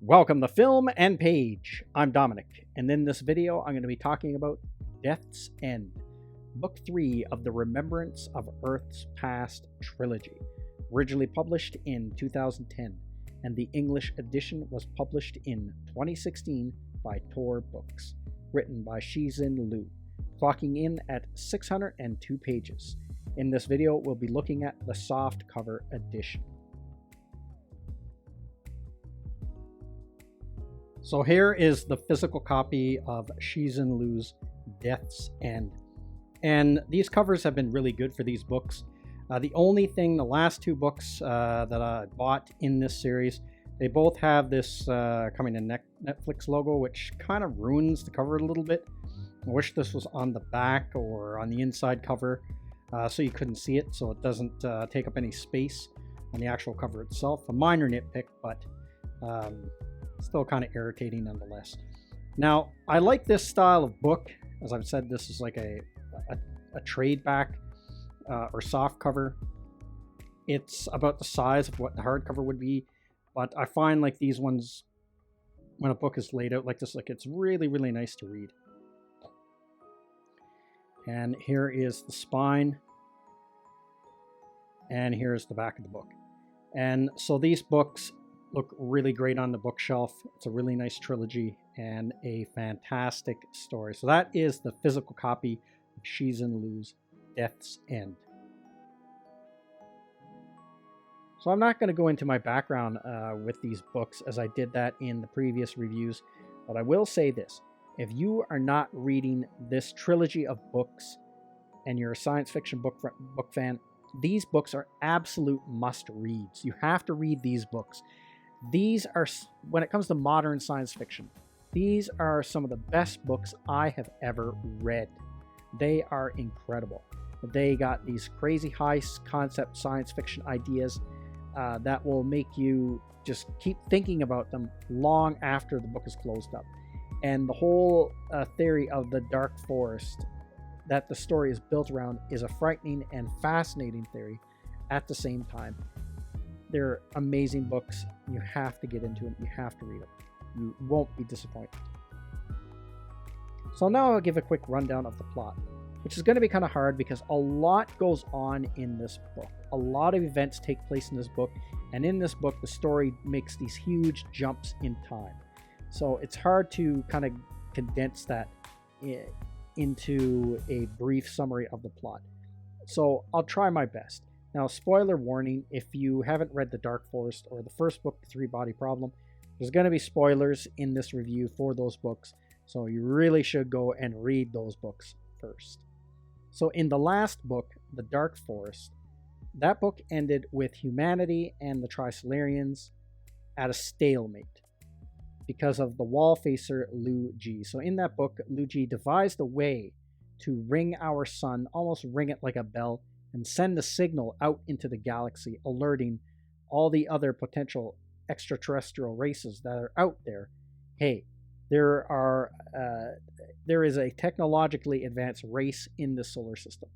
Welcome to Film and Page. I'm Dominic, and in this video I'm going to be talking about Death's End, Book 3 of the Remembrance of Earth's Past trilogy, originally published in 2010, and the English edition was published in 2016 by Tor Books, written by Cixin Liu, clocking in at 602 pages. In this video, we'll be looking at the softcover edition. So here is the physical copy of Cixin Liu's Death's End. And these covers have been really good for these books. The last two books that I bought in this series, they both have this coming to Netflix logo, which kind of ruins the cover a little bit. I wish this was on the back or on the inside cover so you couldn't see it, so it doesn't take up any space on the actual cover itself. A minor nitpick, but still kind of irritating nonetheless. Now, I like this style of book. As I've said, this is like a trade back or soft cover. It's about the size of what the hardcover would be, but I find like these ones, when a book is laid out like this, like it's really, really nice to read. And here is the spine, and here's the back of the book. And so these books look really great on the bookshelf. It's a really nice trilogy and a fantastic story. So that is the physical copy of Cixin Liu's Death's End. So I'm not going to go into my background with these books as I did that in the previous reviews, but I will say this. If you are not reading this trilogy of books and you're a science fiction book fan, these books are absolute must-reads. You have to read these books. These are, when it comes to modern science fiction, these are some of the best books I have ever read. They are incredible. They got these crazy high concept science fiction ideas that will make you just keep thinking about them long after the book is closed up. And the whole theory of the dark forest that the story is built around is a frightening and fascinating theory at the same time. They're amazing books. You have to get into them. You have to read them. You won't be disappointed. So now I'll give a quick rundown of the plot, which is going to be kind of hard because a lot goes on in this book. A lot of events take place in this book, and in this book, the story makes these huge jumps in time. So it's hard to kind of condense that into a brief summary of the plot. So I'll try my best. Now, spoiler warning, if you haven't read The Dark Forest or the first book, The Three-Body Problem, there's going to be spoilers in this review for those books, so you really should go and read those books first. So in the last book, The Dark Forest, that book ended with humanity and the Trisolarians at a stalemate because of the wall facer Liu Ji. So in that book, Liu Ji devised a way to ring our sun, almost ring it like a bell, and send a signal out into the galaxy, alerting all the other potential extraterrestrial races that are out there. Hey, there is a technologically advanced race in the solar system.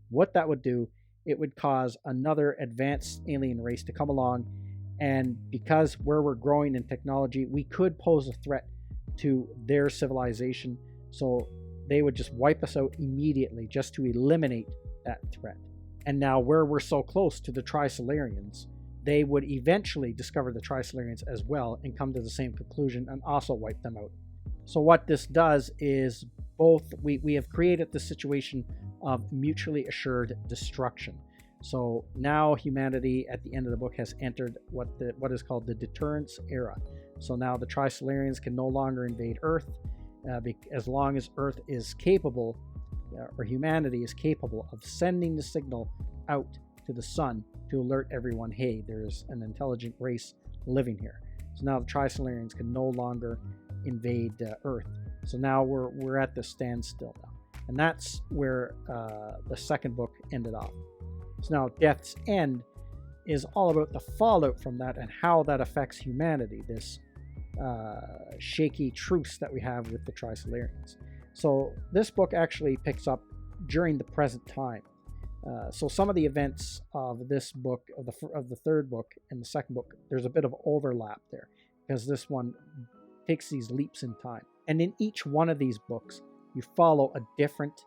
What that would do, it would cause another advanced alien race to come along, and because where we're growing in technology, we could pose a threat to their civilization, so they would just wipe us out immediately just to eliminate that threat. And now where we're so close to the Trisolarians, they would eventually discover the Trisolarians as well and come to the same conclusion and also wipe them out. So what this does is we have created the situation of mutually assured destruction. So now humanity at the end of the book has entered what is called the deterrence era. So now the Trisolarians can no longer invade Earth as long as Earth is capable, or humanity is capable of sending the signal out to the sun to alert everyone, hey, there's an intelligent race living here. So now the Trisolarians can no longer invade Earth. So now we're at the standstill now. And that's where the second book ended off. So now Death's End is all about the fallout from that and how that affects humanity, this shaky truce that we have with the Trisolarians. So this book actually picks up during the present time. So some of the events of this book, of the third book and the second book, there's a bit of overlap there. because this one takes these leaps in time. And in each one of these books, you follow a different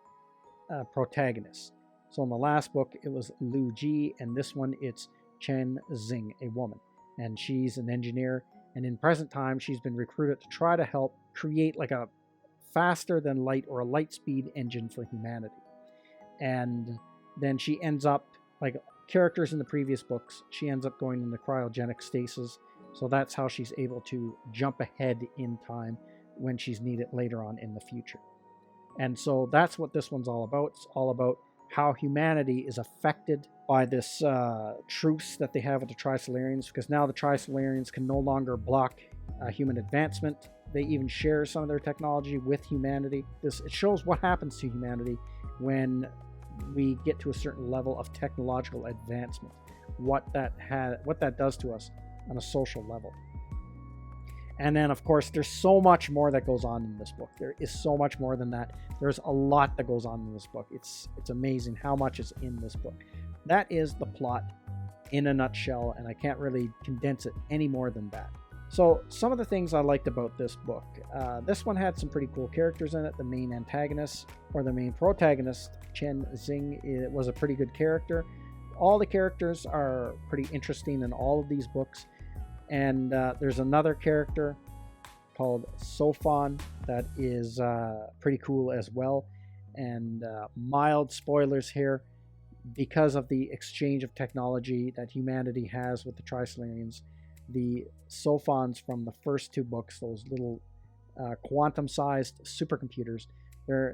protagonist. So in the last book, it was Liu Ji, and this one, it's Chen Xing, a woman. And she's an engineer, and in present time, she's been recruited to try to help create like a faster than light or a light speed engine for humanity. And then she ends up, like characters in the previous books, she ends up going into cryogenic stasis. So that's how she's able to jump ahead in time when she's needed later on in the future. And so that's what this one's all about. It's all about how humanity is affected by this truce that they have with the Trisolarians, because now the Trisolarians can no longer block human advancement. They even share some of their technology with humanity. It shows what happens to humanity when we get to a certain level of technological advancement, what that does to us on a social level. And then, of course, there's so much more that goes on in this book. There is so much more than that. There's a lot that goes on in this book. It's amazing how much is in this book. That is the plot in a nutshell, and I can't really condense it any more than that. So some of the things I liked about this book. This one had some pretty cool characters in it. The main antagonist, or the main protagonist, Chen Xing, it was a pretty good character. All the characters are pretty interesting in all of these books. And there's another character called Sofan that is pretty cool as well. And mild spoilers here, because of the exchange of technology that humanity has with the Trisolarians, the Sofans from the first two books, those little quantum-sized supercomputers,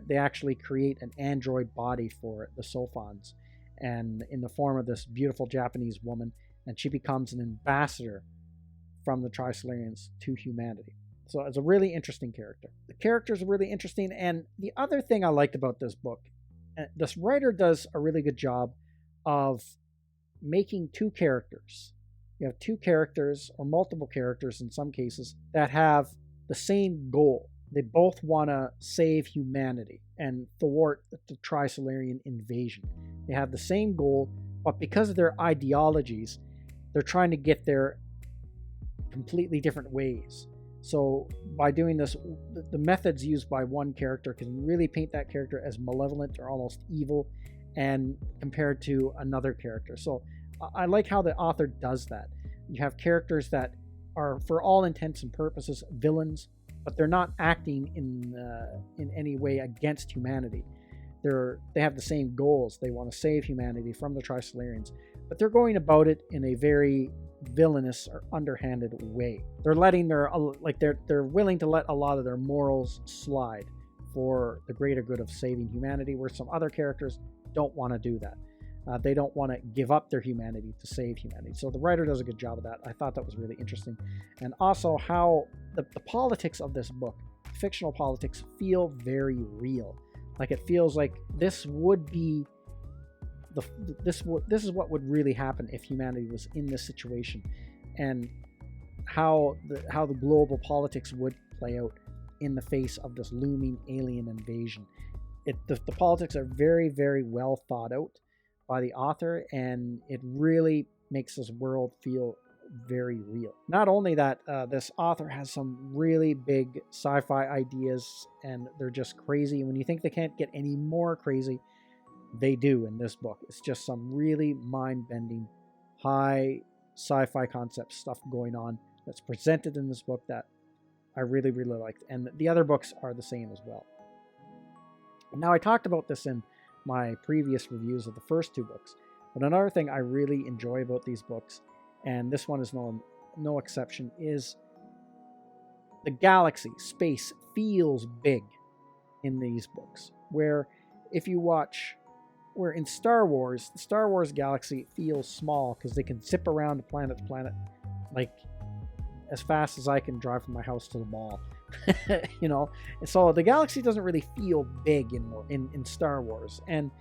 they actually create an android body for the Sofans, and in the form of this beautiful Japanese woman, and she becomes an ambassador from the Trisolarians to humanity. So it's a really interesting character. The characters are really interesting, and the other thing I liked about this book, this writer does a really good job of making two characters. You have two characters, or multiple characters in some cases, that have the same goal. They both want to save humanity and thwart the Trisolarian invasion. They have the same goal, but because of their ideologies, they're trying to get there completely different ways. So by doing this, the methods used by one character can really paint that character as malevolent or almost evil, and compared to another character. So I like how the author does that. You have characters that are, for all intents and purposes, villains, but they're not acting in any way against humanity. They have the same goals. They want to save humanity from the Trisolarians, but they're going about it in a very villainous or underhanded way. They're letting they're willing to let a lot of their morals slide for the greater good of saving humanity, where some other characters don't want to do that. They don't want to give up their humanity to save humanity. So the writer does a good job of that. I thought that was really interesting. And also how the politics of this book, fictional politics, feel very real. Like it feels like this would be this is what would really happen if humanity was in this situation, and how the global politics would play out in the face of this looming alien invasion. The politics are very, very well thought out by the author, and it really makes this world feel very real. Not only that, this author has some really big sci-fi ideas, and they're just crazy. When you think they can't get any more crazy, they do in this book. It's just some really mind-bending, high sci-fi concept stuff going on that's presented in this book that I really, really liked. And the other books are the same as well. Now, I talked about this in my previous reviews of the first two books, but another thing I really enjoy about these books, and this one is no exception, is the galaxy, space, feels big in these books. Where if you watch, where in Star Wars, the Star Wars galaxy feels small because they can zip around to planet to planet, like as fast as I can drive from my house to the mall. You know, and so the galaxy doesn't really feel big in Star Wars. And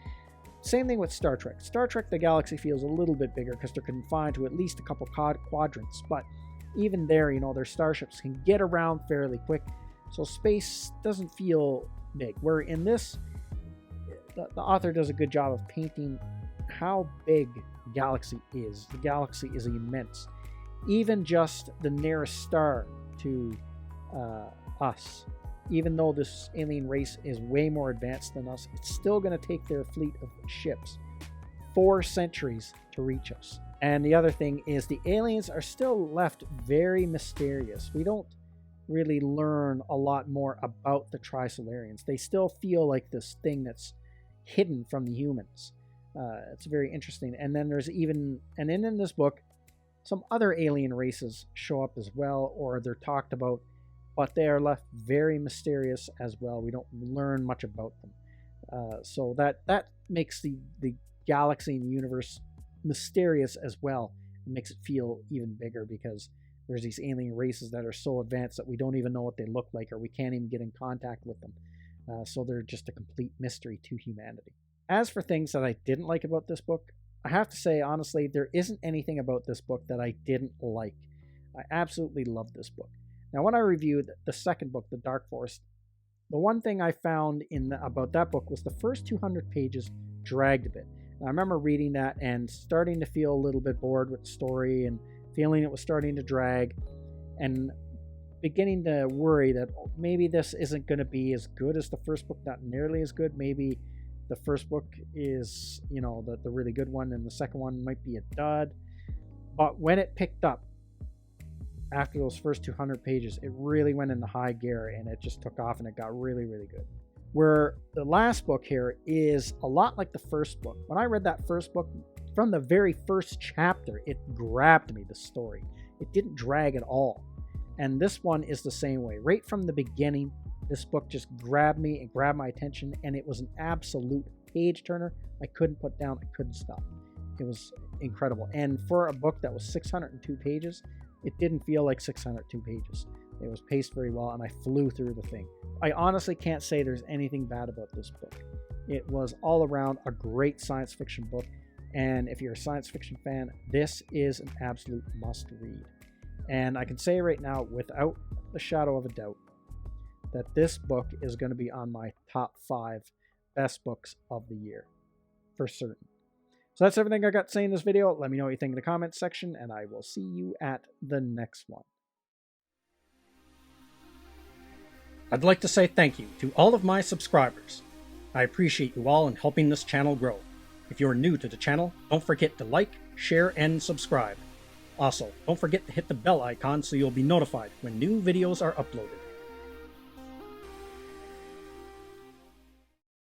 same thing with Star Trek. Star Trek, the galaxy feels a little bit bigger because they're confined to at least a couple quadrants. But even there, you know, their starships can get around fairly quick. So space doesn't feel big. Where in this, the author does a good job of painting how big the galaxy is. The galaxy is immense. even just the nearest star to us, even though this alien race is way more advanced than us, it's still going to take their fleet of ships 4 centuries to reach us. And the other thing is the aliens are still left very mysterious. We don't really learn a lot more about the Trisolarians. They still feel like this thing that's hidden from the humans. It's very interesting. And then there's even, and in this book, some other alien races show up as well, or they're talked about, but they are left very mysterious as well. We don't learn much about them. So that makes the galaxy and the universe mysterious as well. It makes it feel even bigger because there's these alien races that are so advanced that we don't even know what they look like, or we can't even get in contact with them. So they're just a complete mystery to humanity. As for things that I didn't like about this book, I have to say, honestly, there isn't anything about this book that I didn't like. I absolutely loved this book. Now, when I reviewed the second book, The Dark Forest, the one thing I found about that book was the first 200 pages dragged a bit. And I remember reading that and starting to feel a little bit bored with the story and feeling it was starting to drag and beginning to worry that maybe this isn't going to be as good as the first book, not nearly as good. Maybe the first book is, the really good one, and the second one might be a dud. But when it picked up after those first 200 pages, it really went into high gear and it just took off and it got really, really good. Where the last book here is a lot like the first book. When I read that first book, from the very first chapter, it grabbed me, the story. It didn't drag at all. And this one is the same way. Right from the beginning, this book just grabbed me and grabbed my attention, and it was an absolute page turner. I couldn't put down, I couldn't stop. It was incredible. And for a book that was 602 pages, it didn't feel like 602 pages. It was paced very well, and I flew through the thing. I honestly can't say there's anything bad about this book. It was all around a great science fiction book, and if you're a science fiction fan, this is an absolute must read. And I can say right now, without a shadow of a doubt, that this book is going to be on my top 5 best books of the year, for certain. So that's everything I got to say in this video. Let me know what you think in the comments section, and I will see you at the next one. I'd like to say thank you to all of my subscribers. I appreciate you all in helping this channel grow. If you're new to the channel, don't forget to like, share, and subscribe. Also, don't forget to hit the bell icon so you'll be notified when new videos are uploaded.